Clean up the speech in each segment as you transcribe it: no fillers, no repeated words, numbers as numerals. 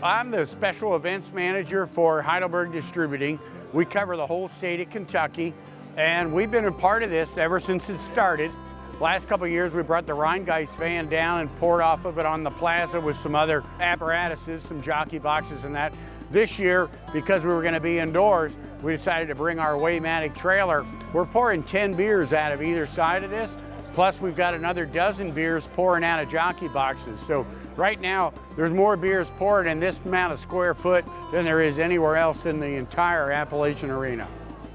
I'm the special events manager for Heidelberg Distributing. We cover the whole state of Kentucky, and we've been a part of this ever since it started. Last couple of years, we brought the Rheingeist van down and poured off of it on the plaza with some other apparatuses, some jockey boxes and that. This year, because we were going to be indoors, we decided to bring our Waymatic trailer. We're pouring 10 beers out of either side of this, plus we've got another dozen beers pouring out of jockey boxes. So right now, there's more beers poured in this amount of square foot than there is anywhere else in the entire Appalachian arena.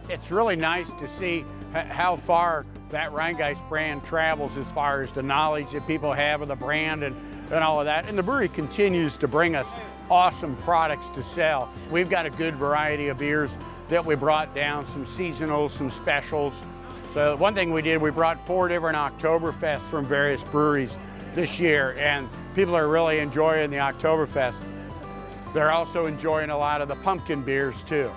It's really nice to see how far that Rheingeist brand travels as far as the knowledge that people have of the brand and all of that. And the brewery continues to bring us awesome products to sell. We've got a good variety of beers that we brought down, some seasonals, some specials. So one thing we did, we brought 4 different HoptoberFests from various breweries this year, and people are really enjoying the HoptoberFest. They're also enjoying a lot of the pumpkin beers too.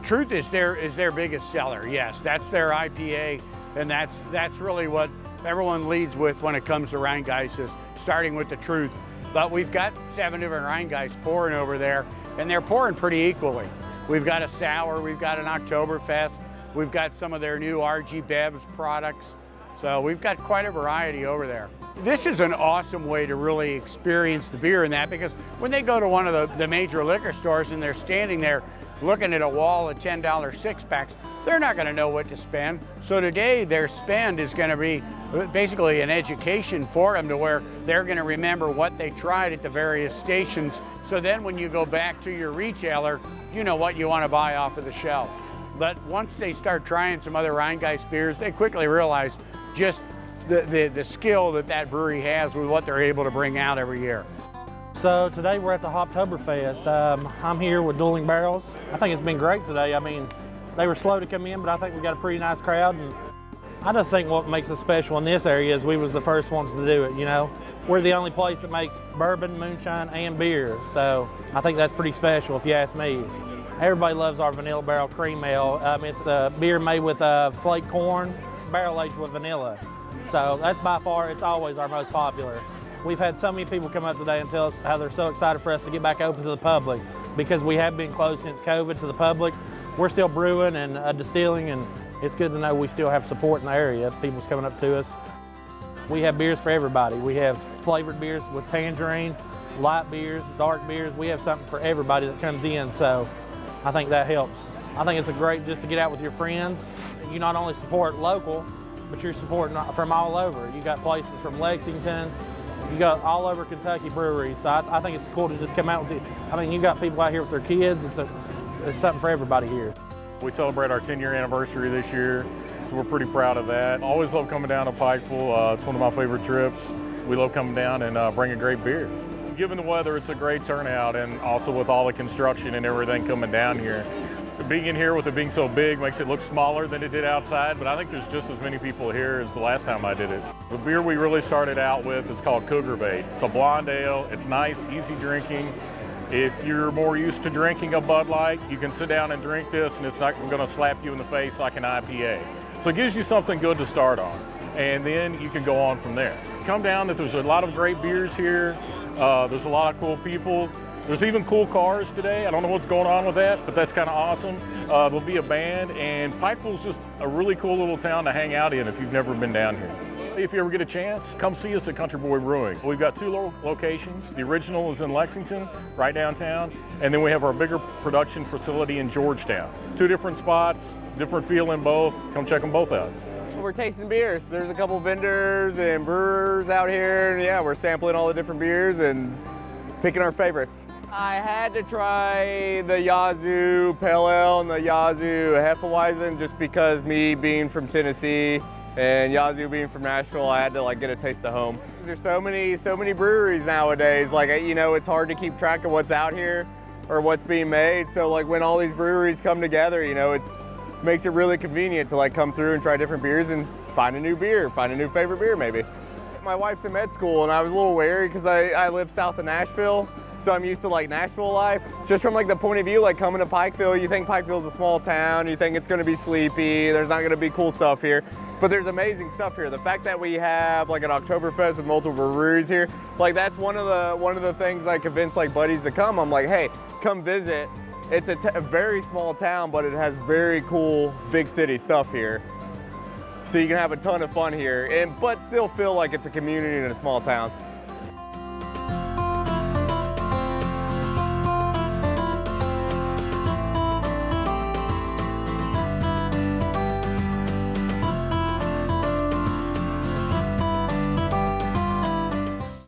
Truth is their biggest seller, yes. That's their IPA, and that's really what everyone leads with when it comes to Rheingeist, is starting with the Truth. But we've got 7 different Rheingeist pouring over there, and they're pouring pretty equally. We've got a sour, we've got an Oktoberfest, we've got some of their new RG Bevs products. So we've got quite a variety over there. This is an awesome way to really experience the beer in that, because when they go to one of the major liquor stores and they're standing there looking at a wall of $10 six-packs, they're not going to know what to spend. So today their spend is going to be basically an education for them, to where they're going to remember what they tried at the various stations. So then when you go back to your retailer, you know what you want to buy off of the shelf. But once they start trying some other Rheingeist beers, they quickly realize just the skill that brewery has with what they're able to bring out every year. So today we're at the HoptoberFest. I'm here with Dueling Barrels. I think it's been great today. I mean, they were slow to come in, but I think we got a pretty nice crowd. And I just think what makes us special in this area is we was the first ones to do it, you know. We're the only place that makes bourbon, moonshine, and beer. So I think that's pretty special if you ask me. Everybody loves our Vanilla Barrel Cream Ale. It's a beer made with flaked corn, barrel aged with vanilla. So that's by far, it's always our most popular. We've had so many people come up today and tell us how they're so excited for us to get back open to the public, because we have been closed since COVID to the public. We're still brewing and distilling, and it's good to know we still have support in the area. People's coming up to us. We have beers for everybody. We have flavored beers with tangerine, light beers, dark beers. We have something for everybody that comes in, so I think that helps. I think it's a great just to get out with your friends. You not only support local, but you're supporting from all over. You got places from Lexington, you got all over Kentucky breweries. So I think it's cool to just come out with I mean, you got people out here with their kids. It's something for everybody here. We celebrate our 10-year anniversary this year, so we're pretty proud of that. Always love coming down to Pikeville. It's one of my favorite trips. We love coming down and bringing great beer. Given the weather, it's a great turnout, and also with all the construction and everything coming down here. Being in here with it being so big makes it look smaller than it did outside, but I think there's just as many people here as the last time I did it. The beer we really started out with is called Cougar Bait. It's a blonde ale. It's nice, easy drinking. If you're more used to drinking a Bud Light, you can sit down and drink this, and it's not going to slap you in the face like an IPA. So it gives you something good to start on, and then you can go on from there. Come down, that there's a lot of great beers here. There's a lot of cool people. There's even cool cars today. I don't know what's going on with that, but that's kind of awesome. There'll be a band, and Pikeville's just a really cool little town to hang out in if you've never been down here. If you ever get a chance, come see us at Country Boy Brewing. We've got 2 locations. The original is in Lexington, right downtown, and then we have our bigger production facility in Georgetown. 2 different spots, different feel in both. Come check them both out. We're tasting beers. There's a couple vendors and brewers out here, and yeah, we're sampling all the different beers and picking our favorites. I had to try the Yazoo Pale Ale and the Yazoo Hefeweizen, just because me being from Tennessee and Yazoo being from Nashville, I had to get a taste of home. There's so many breweries nowadays. It's hard to keep track of what's out here or what's being made. So when all these breweries come together, it makes it really convenient to come through and try different beers and find a new beer, find a new favorite beer maybe. My wife's in med school, and I was a little wary because I live south of Nashville, so I'm used to Nashville life. Just from the point of view, coming to Pikeville, you think Pikeville's a small town, you think it's gonna be sleepy, there's not gonna be cool stuff here. But there's amazing stuff here. The fact that we have like an HoptoberFest with multiple breweries here, like that's one of the things I convince like buddies to come. I'm like, hey, come visit. It's a very small town, but it has very cool big city stuff here. So you can have a ton of fun here, but still feel like it's a community in a small town.